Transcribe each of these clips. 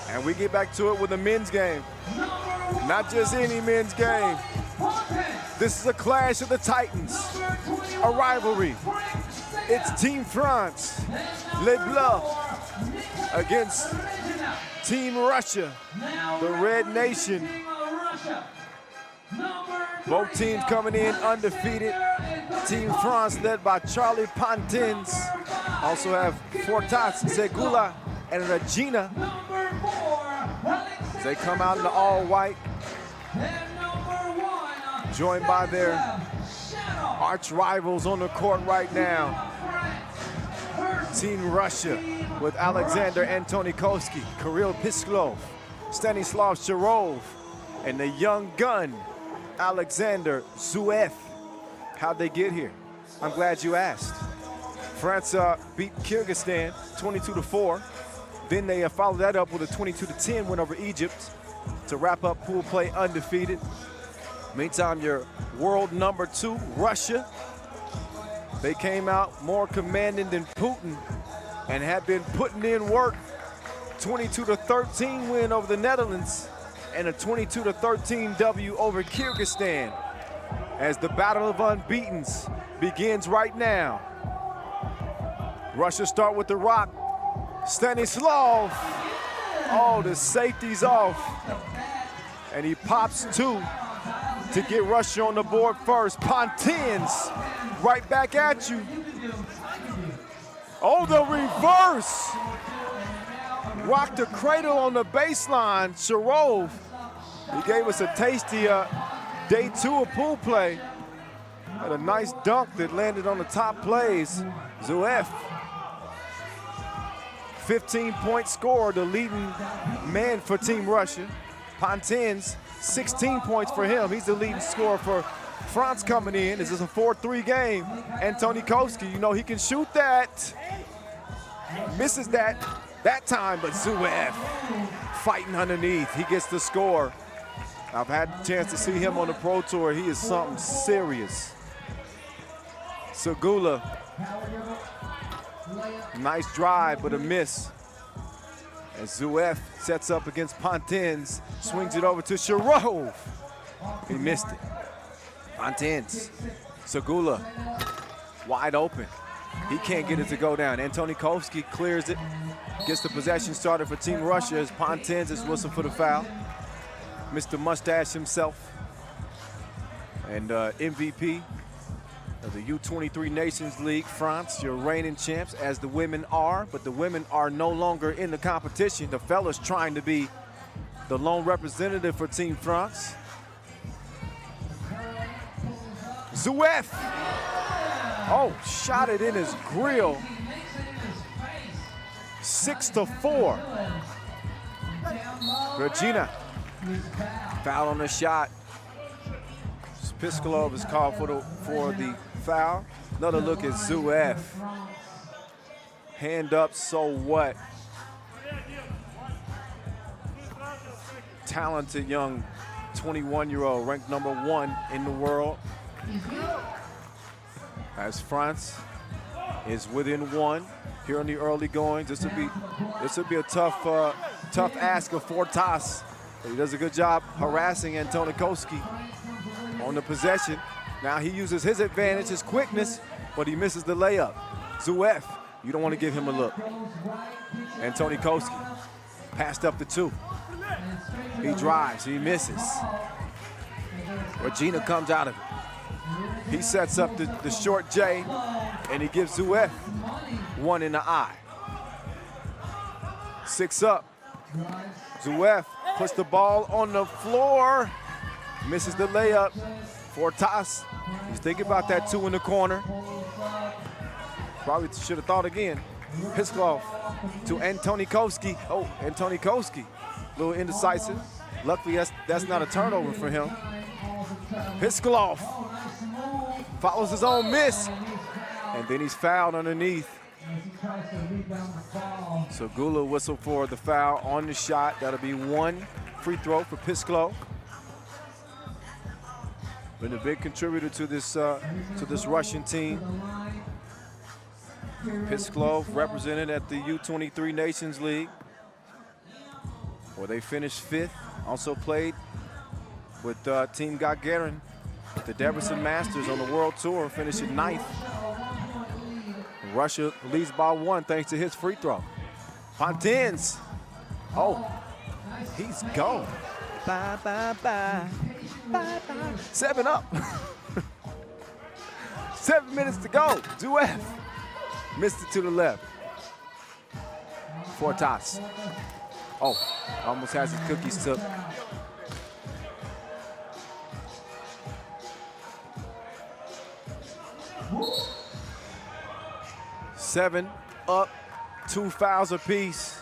And we get back to it with a men's game. Not just any men's game. This is a clash of the Titans, a rivalry. It's Team France, Les Bleus, against Team Russia, the Red Nation. Both teams coming in undefeated. Team France led by Charlie Pantins. Also have Fortas, Zegula, and Regina. They come out in the all-white, joined by their arch rivals on the court right now. Team Russia with Alexander Antonikovsky, Kirill Pisklov, Stanislav Shirov, and the young gun, Alexander XI'AN. How'd they get here? I'm glad you asked. France beat Kyrgyzstan 22-4. Then they followed that up with a 22-10 win over Egypt to wrap up pool play undefeated. Meantime, your world number 2, Russia, they came out more commanding than Putin and have been putting in work. 22-13 win over the Netherlands and a 22-13 W over Kyrgyzstan as the battle of unbeatens begins right now. Russia start with the rock. Stanislav, oh, the safety's off. And he pops 2 to get Russia on the board first. Pantins, right back at you. Oh, the reverse. Rocked the cradle on the baseline. Shirov, he gave us a tasty day 2 of pool play. Had a nice dunk that landed on the top plays. XI'AN, 15-point scorer, the leading man for Team Russia. Pantins, 16 points for him. He's the leading scorer for France coming in. This is a 4-3 game. Antonikovsky, you know he can shoot that. Misses that time, but XI'AN fighting underneath. He gets the score. I've had the chance to see him on the Pro Tour. He is something serious. Segula, nice drive, but a miss. As XI'AN sets up against Pantins, swings it over to Shirov. He missed it. Pantins, Segula, wide open. He can't get it to go down. Antonikovsky clears it, gets the possession started for Team Russia as Pantins is whistling for the foul. Mr. Mustache himself and MVP of the U23 Nations League, France, your reigning champs, as the women are, but the women are no longer in the competition. The fellas trying to be the lone representative for Team France. XI'AN, oh, shot it in his grill. 6-4. Regina, foul on the shot. Pisklov is called for the foul. Another look at XI'AN. Hand up, so what? Talented young 21-year-old, ranked number 1 in the world. As France is within 1 here in the early goings. This will be a tough ask of Fortas. He does a good job harassing Antonikovsky on the possession. Now he uses his advantage, his quickness, but he misses the layup. XI'AN, you don't want to give him a look. Antonikovsky passed up the 2. He drives, he misses. Regina comes out of it. He sets up the short J, and he gives XI'AN 1 in the eye. 6 up. XI'AN puts the ball on the floor, misses the layup. Fortas, he's thinking about that 2 in the corner. Probably should have thought again. Pisklov to Antonikovsky. Oh, Antonikovsky, a little indecisive. Luckily, that's not a turnover for him. Pisklov follows his own miss, and then he's fouled underneath. So Gula whistle for the foul on the shot. That'll be 1 free throw for Pisklov. Been a big contributor to this Russian team. Pisklov represented at the U23 Nations League. where they finished 5th. Also played with Team Gagarin, the Debrecen Masters on the World Tour, finishing 9th. Russia leads by 1 thanks to his free throw. Pontins. Oh, he's gone. Bye, bye, bye. Bye, bye. 7 up. 7 minutes to go. Zuev missed it to the left. Fortas. Oh, almost has his cookies took. Seven up, 2 fouls apiece.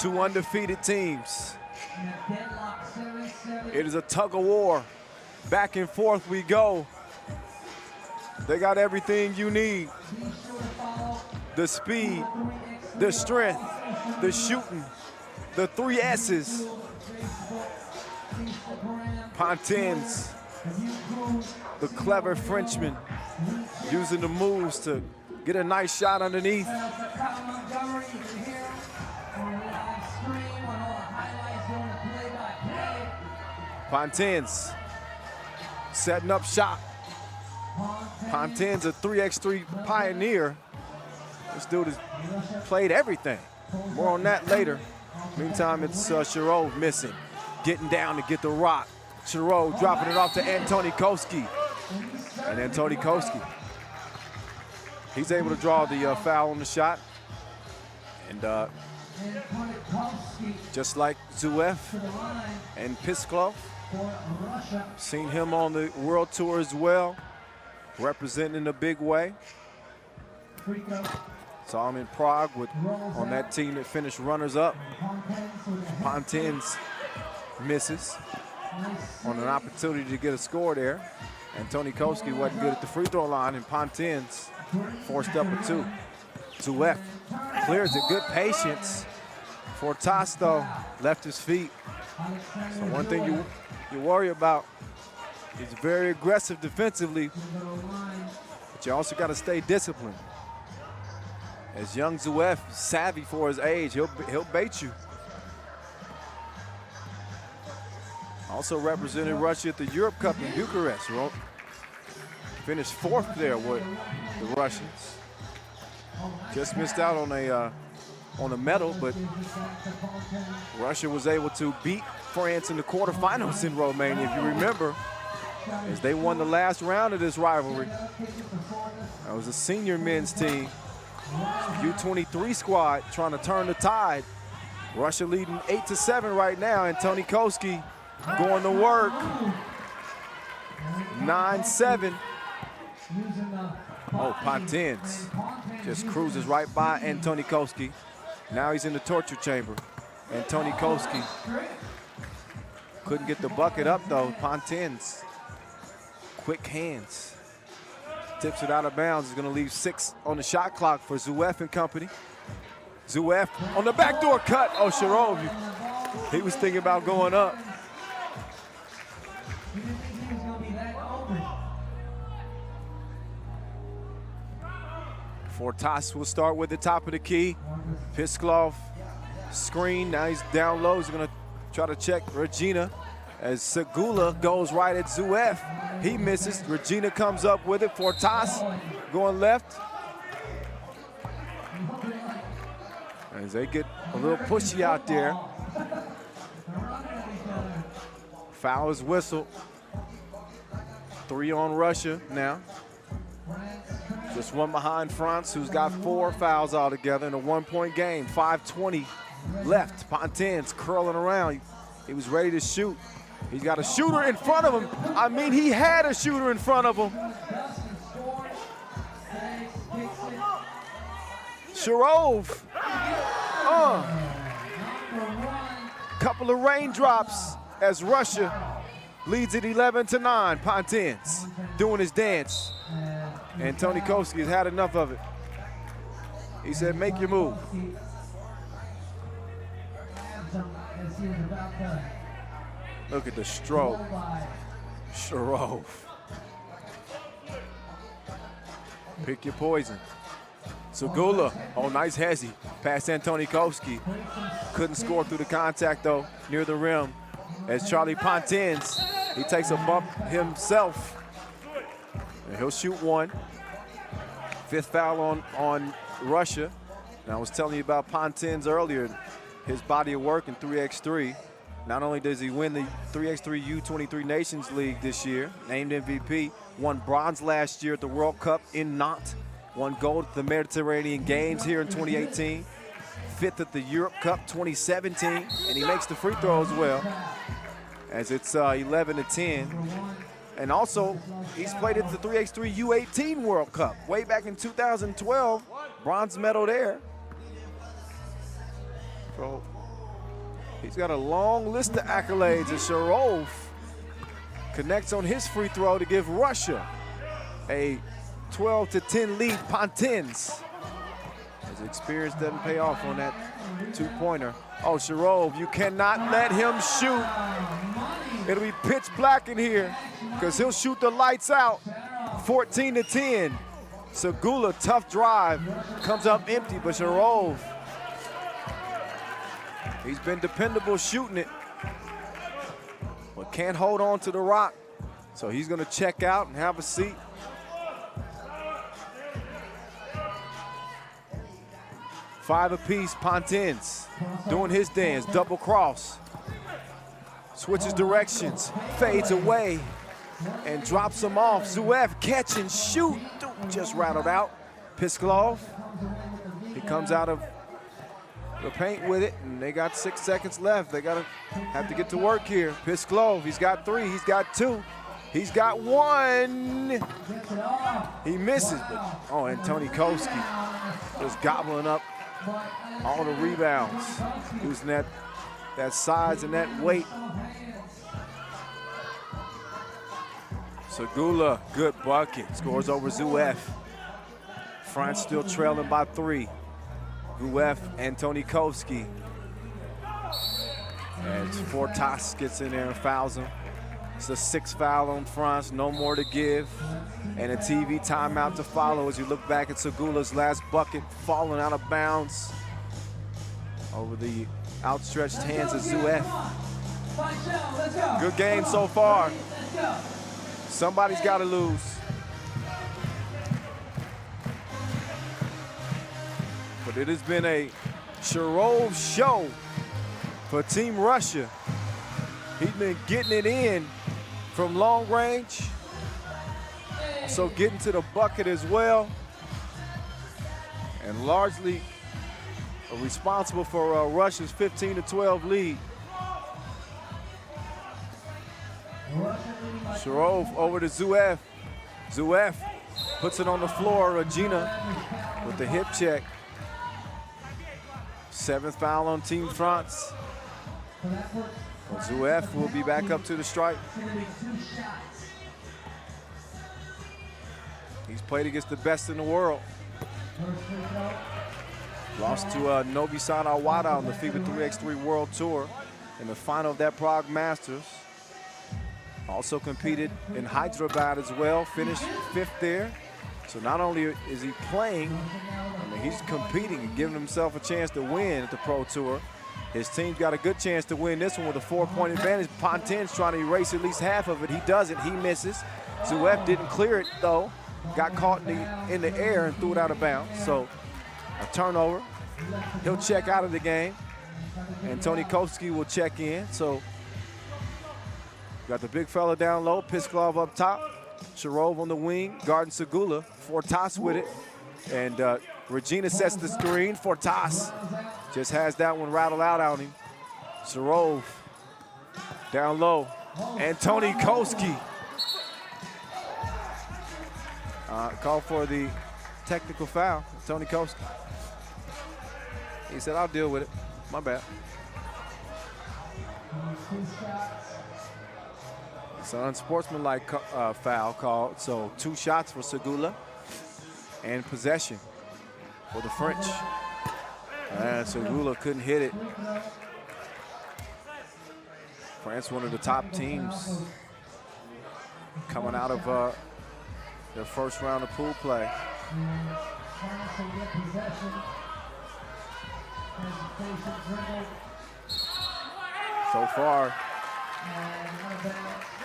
2 undefeated teams. It is a tug of war. Back and forth we go. They got everything you need. The speed, the strength, the shooting, the 3 S's. Pontins, the clever Frenchman, using the moves to get a nice shot underneath. Pontins setting up shot. Pontins, a 3x3 pioneer. This dude has played everything. More on that later. Meantime, it's Shirov missing. Getting down to get the rock. Shirov dropping it off to Antoni Koski. And Antoni Koski, he's able to draw the foul on the shot. And just like Zuev and Pisklov, seen him on the World Tour as well, representing in a big way. Saw him in Prague on that team that finished runners-up. Pontins misses on an opportunity to get a score there. Antoni Koski wasn't good at the free throw line, and Pontins forced up a 2. Zuev clears it, good patience. Fortas, though, left his feet. So one thing you worry about, he's very aggressive defensively, but you also got to stay disciplined. As young Zuev, savvy for his age, he'll bait you. Also represented Russia at the Europe Cup in Bucharest. Finished 4th there with the Russians. Just missed out on a medal, but Russia was able to beat France in the quarterfinals in Romania, if you remember, as they won the last round of this rivalry. That was a senior men's team. U23 squad trying to turn the tide. Russia leading 8-7 right now. Antoni Koski going to work. 9-7. Oh, Pontins just cruises right by Antoni Koski. Now he's in the torture chamber. Antoni Koski couldn't get the bucket up though. Pontins, quick hands. Tips it out of bounds. Is going to leave 6 on the shot clock for Zuev and company. Zuev on the backdoor cut. Oh, Shirov, he was thinking about going up. Fortas will start with the top of the key. Pisklov screen. Now he's down low. He's going to try to check Regina as Segula goes right at Zuev. He misses. Regina comes up with it. Fortas going left. As they get a little pushy out there. Foul is whistled. 3 on Russia now. Just one behind France, who's got 4 fouls altogether in a 1-point game. 5:20 left. Pontins curling around. He was ready to shoot. He's got a shooter in front of him. I mean, he had a shooter in front of him. Shirov. Couple of raindrops as Russia leads it 11-9. Pontins doing his dance. Antoni Koski has had enough of it. He said, make your move. Look at the stroke. Shirov. Pick your poison. Segula, oh, nice hezzy. Past Antonikowski. Couldn't score through the contact, though, near the rim. As Charlie Pontins, he takes a bump himself. And he'll shoot one. 5th foul on Russia. And I was telling you about Pontins earlier, his body of work in 3x3. Not only does he win the 3x3 U23 Nations League this year, named MVP, won bronze last year at the World Cup in Nantes, won gold at the Mediterranean Games here in 2018, 5th at the Europe Cup 2017, and he makes the free throw as well, as it's 11-10. And also, he's played at the 3x3 U18 World Cup way back in 2012, bronze medal there. So he's got a long list of accolades as Sharov connects on his free throw to give Russia a 12-10 lead. Pontins. His experience doesn't pay off on that two-pointer. Oh, Sharov, you cannot let him shoot. It'll be pitch black in here because he'll shoot the lights out. 14-10. Segula, tough drive, comes up empty, but Sharov, he's been dependable shooting it, but can't hold on to the rock. So he's gonna check out and have a seat. Five apiece, Pontins doing his dance, double cross. Switches directions, fades away, and drops him off. XI'AN catch and shoot, just rattled out. Pisklov, he comes out of the paint with it, and they got 6 seconds left. They have to get to work here. Pisklov, he's got 3, he's got 2, he's got 1. He misses, but oh, Antonikowski just gobbling up all the rebounds, using that size and that weight. Segula, good bucket, scores over XI'AN. France still trailing by 3. XI'AN, Antonikowski. As Fortas gets in there and fouls him. It's a 6th foul on France, no more to give. And a TV timeout to follow as you look back at Segula's last bucket, falling out of bounds over the outstretched hands of XI'AN. Good game so far. Somebody's got to lose. But it has been a Sharov show for Team Russia. He's been getting it in from long range, so getting to the bucket as well, and largely responsible for Russia's 15-12 lead. Sharov over to XI'AN. XI'AN puts it on the floor. Regina with the hip check. 7th foul on Team France. Well, XI'AN will be back up to the stripe. He's played against the best in the world. Lost to Novisan Awada on the FIBA 3x3 World Tour in the final of that Prague Masters. Also competed in Hyderabad as well, finished 5th there. So not only is he playing, I mean, he's competing and giving himself a chance to win at the Pro Tour. His team's got a good chance to win this one with a 4-point advantage. Pontins trying to erase at least half of it. He doesn't, he misses. XI'AN didn't clear it though. Got caught in the air and threw it out of bounds. So a turnover. He'll check out of the game. Antonikowski will check in. So got the big fella down low, Pisklov up top. Sharov on the wing, guarding Segula. Fortas with it. And Regina sets the screen. Fortas just has that one rattled out on him. Sharov down low. Antonikowski. Called for the technical foul. Antonikowski. He said, I'll deal with it. My bad. It's an unsportsmanlike foul called. So 2 shots for Segula and possession for the French. And Segula couldn't hit it. France, one of the top teams coming out of their first round of pool play. So far,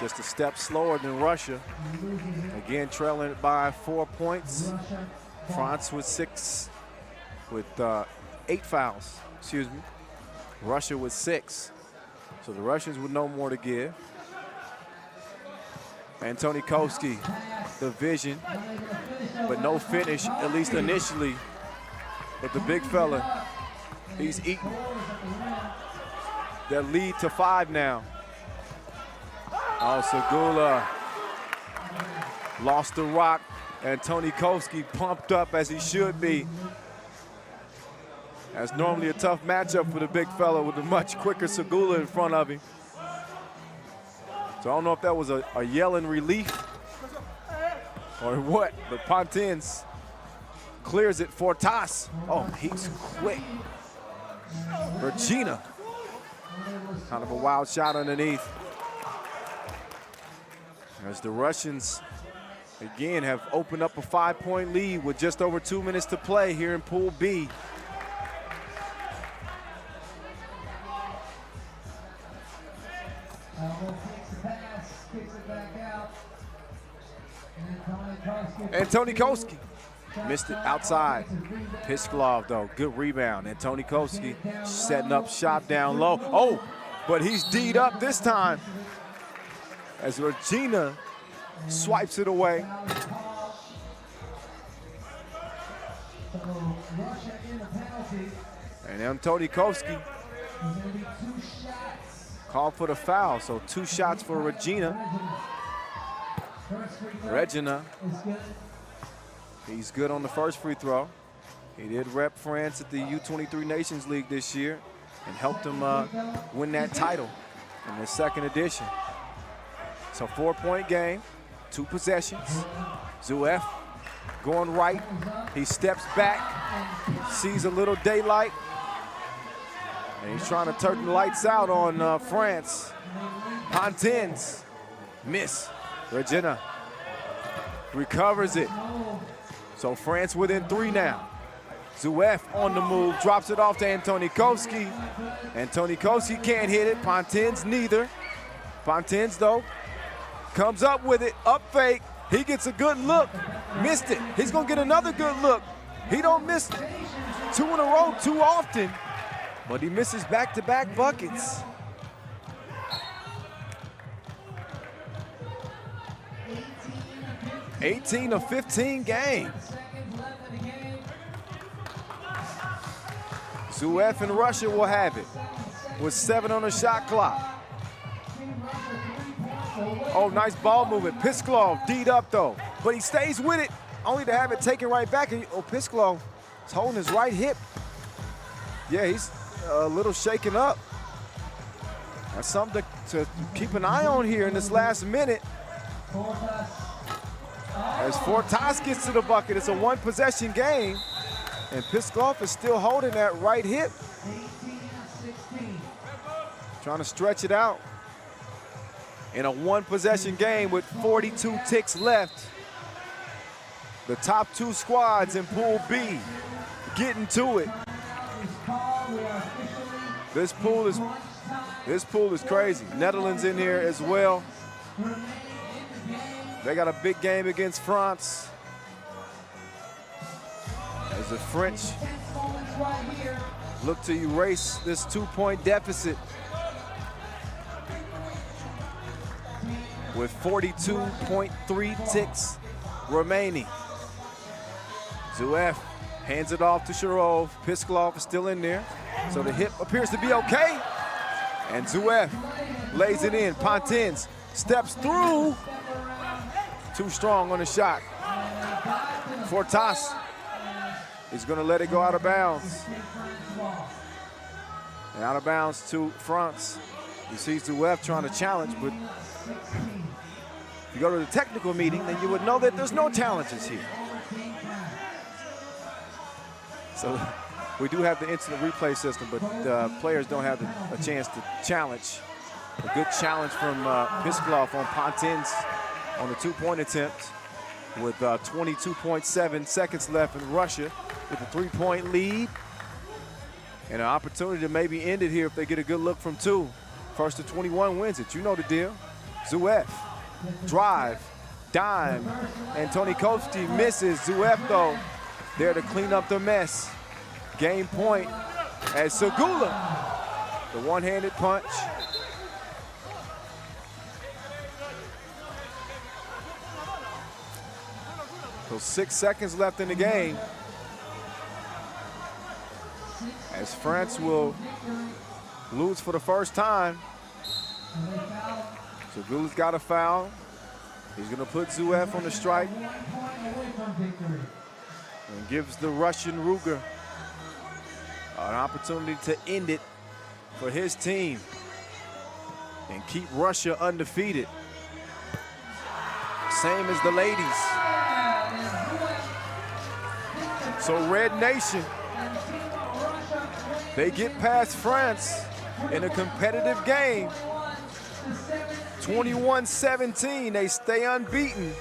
just a step slower than Russia. Again, trailing by 4 points. France with 8 fouls, excuse me. Russia with 6. So the Russians with no more to give. Antonikoski, the vision, but no finish, at least initially. But the big fella, he's eaten. That lead to 5 now. Oh, Segula lost the rock. Antonikoski pumped up as he should be. That's normally a tough matchup for the big fella with a much quicker Segula in front of him. So I don't know if that was a yelling relief or what, but Pontins clears it for Fortas. Oh, he's quick. Regina, kind of a wild shot underneath. As the Russians, again, have opened up a 5-point lead with just over 2 minutes to play here in Pool B. Antonikoski missed it outside. Pisklov, though, good rebound. Antonikoski setting up shot down low. Oh, but he's D'd up this time as Regina swipes it away. And Antonikoski called for the foul, so 2 shots for Regina. He's good on the first free throw. He did rep France at the U23 Nations League this year and helped him win that title in the second edition. So 4-point game, 2 possessions. XI'AN going right. He steps back, sees a little daylight, and he's trying to turn the lights out on France. Pontins, miss. Regina recovers it. So France within 3 now. XI'AN on the move, drops it off to Antonikoski. Antonikoski can't hit it, Pontins neither. Pontins, though, comes up with it, up fake. He gets a good look, missed it. He's gonna get another good look. He don't miss 2 in a row too often, but he misses back-to-back buckets. 18 of 15 game. XI'AN and Russia will have it with 7 on the shot clock. Oh, nice ball movement. Pisklov D'd up though, but he stays with it, only to have it taken right back. And Pisklov is holding his right hip. Yeah, he's a little shaken up. That's something to keep an eye on here in this last minute. As Fortas gets to the bucket, it's a 1-possession game, and Pisklov is still holding that right hip. Trying to stretch it out in a 1-possession game with 42 ticks left. The top 2 squads in Pool B getting to it. This pool is crazy. Netherlands in here as well. They got a big game against France. As the French look to erase this 2-point deficit with 42.3 ticks remaining. XI'AN hands it off to Sharov. Pisklov is still in there, so the hip appears to be okay. And XI'AN lays it in. Pontins steps through. Too strong on the shot. Fortas is going to let it go out of bounds. And out of bounds to France. You see XI'AN trying to challenge, but if you go to the technical meeting, then you would know that there's no challenges here. So we do have the instant replay system, but players don't have a chance to challenge. A good challenge from Pisklov on Pontins on the 2-point attempt. with 22.7 seconds left in Russia with a 3-point lead. And an opportunity to maybe end it here if they get a good look from two. First to 21 wins it. You know the deal. XI'AN, drive, dime, and Tonikovsky misses. XI'AN, though, there to clean up the mess. Game point as Segula, the one-handed punch. So 6 seconds left in the game. As France will lose for the first time. Segula's got a foul. He's going to put XI'AN on the strike. And gives the Russian Ruger an opportunity to end it for his team and keep Russia undefeated. Same as the ladies. So Red Nation, they get past France in a competitive game. 21-17, they stay unbeaten.